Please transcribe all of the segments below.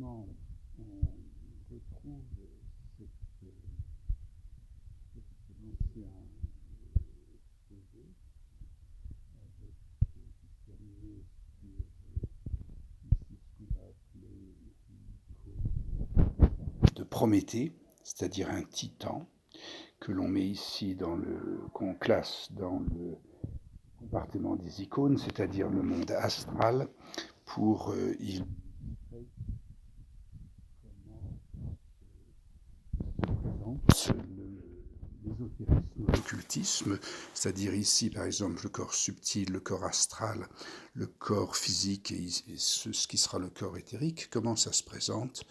comment on retrouve cet ancien projet avec qui terminait sur ici ce qu'on va appeler l'icône de Prométhée, c'est-à-dire un titan que l'on met ici qu'on classe dans le compartiment des icônes, c'est-à-dire le monde astral, pour illustrer comment l'ésotérisme ou l'occultisme, c'est-à-dire ici par exemple le corps subtil, le corps astral, le corps physique et ce qui sera le corps éthérique, comment ça se présente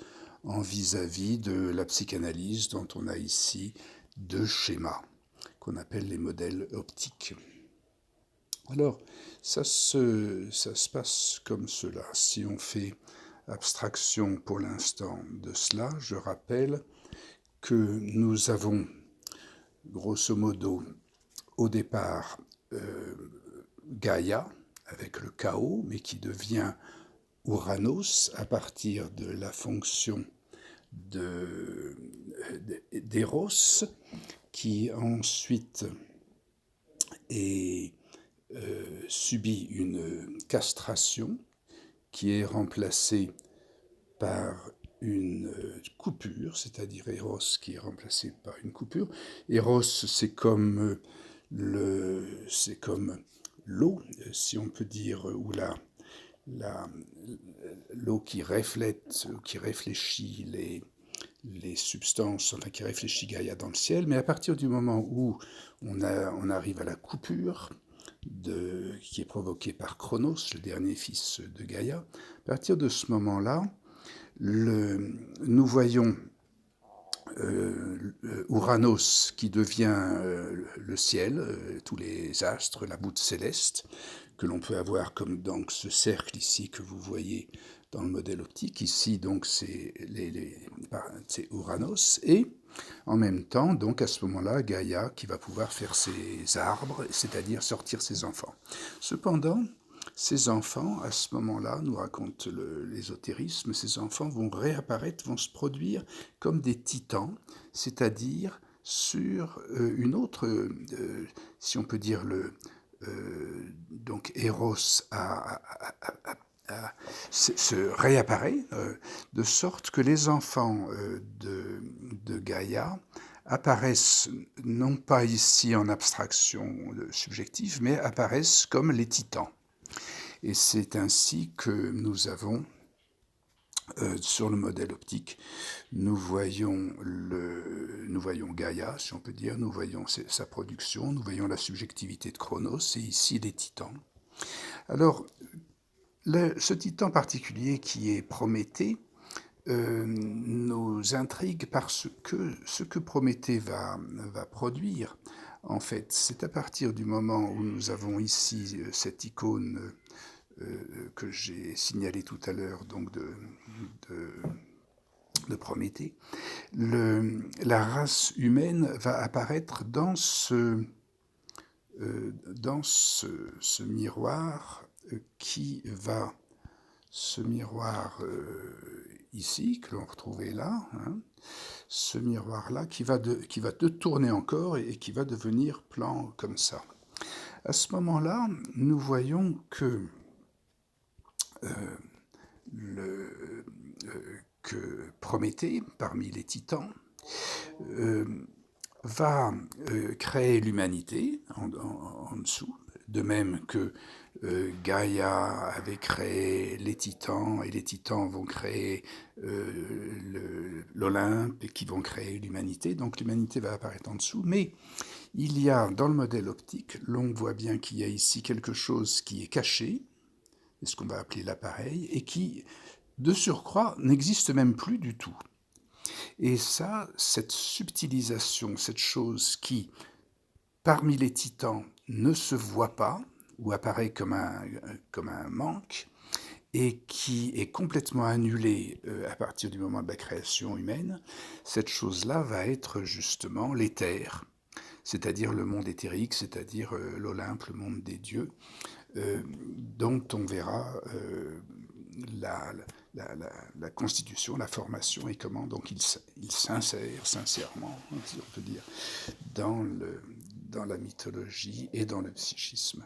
en vis-à-vis de la psychanalyse dont on a ici deux schémas qu'on appelle les modèles optiques. Alors, ça se passe comme cela. Si on fait abstraction pour l'instant de cela, je rappelle que nous avons, grosso modo, au départ, Gaïa, avec le chaos, mais qui devient Ouranos à partir de la fonction d'Eros, qui ensuite subit une castration qui est remplacée par une coupure, c'est-à-dire Eros qui est remplacé par une coupure. Eros, c'est comme l'eau, si on peut dire, ou l'eau qui reflète, qui réfléchit les substances, enfin qui réfléchit Gaïa dans le ciel, mais à partir du moment où on arrive à la coupure qui est provoquée par Chronos, le dernier fils de Gaïa, à partir de ce moment-là, nous voyons Ouranos qui devient le ciel, tous les astres, la voûte céleste, que l'on peut avoir comme dans ce cercle ici que vous voyez dans le modèle optique. Ici, donc, c'est Ouranos. Et en même temps, donc, à ce moment-là, Gaïa qui va pouvoir faire ses arbres, c'est-à-dire sortir ses enfants. Cependant, ces enfants, à ce moment-là, nous raconte l'ésotérisme, ces enfants vont réapparaître, vont se produire comme des titans, c'est-à-dire sur une autre, si on peut dire, donc Eros se réapparaît, de sorte que les enfants de Gaïa apparaissent non pas ici en abstraction subjective, mais apparaissent comme les titans. Et c'est ainsi que nous avons, sur le modèle optique, nous voyons Gaïa, si on peut dire, nous voyons sa production, nous voyons la subjectivité de Chronos, et ici les titans. Alors, ce titan particulier qui est Prométhée nous intrigue parce que ce que Prométhée va produire, en fait, c'est à partir du moment où nous avons ici cette icône que j'ai signalé tout à l'heure, donc de Prométhée, la race humaine va apparaître dans ce miroir ce miroir ici, que l'on retrouvait là, hein, ce miroir-là qui va tourner encore et qui va devenir plan comme ça. À ce moment-là, nous voyons que que Prométhée, parmi les titans, va créer l'humanité en dessous, de même que Gaïa avait créé les titans, et les titans vont créer l'Olympe, et qui vont créer l'humanité. Donc l'humanité va apparaître en dessous, mais il y a, dans le modèle optique, l'on voit bien qu'il y a ici quelque chose qui est caché, c'est ce qu'on va appeler l'appareil, et qui, de surcroît, n'existe même plus du tout. Et ça, cette subtilisation, cette chose qui, parmi les titans, ne se voit pas, ou apparaît comme un manque, et qui est complètement annulée à partir du moment de la création humaine, cette chose-là va être justement l'éther, c'est-à-dire le monde éthérique, c'est-à-dire l'Olympe, le monde des dieux, dont on verra la constitution, la formation, et comment donc il s'insère sincèrement, si on peut dire, dans la mythologie et dans le psychisme.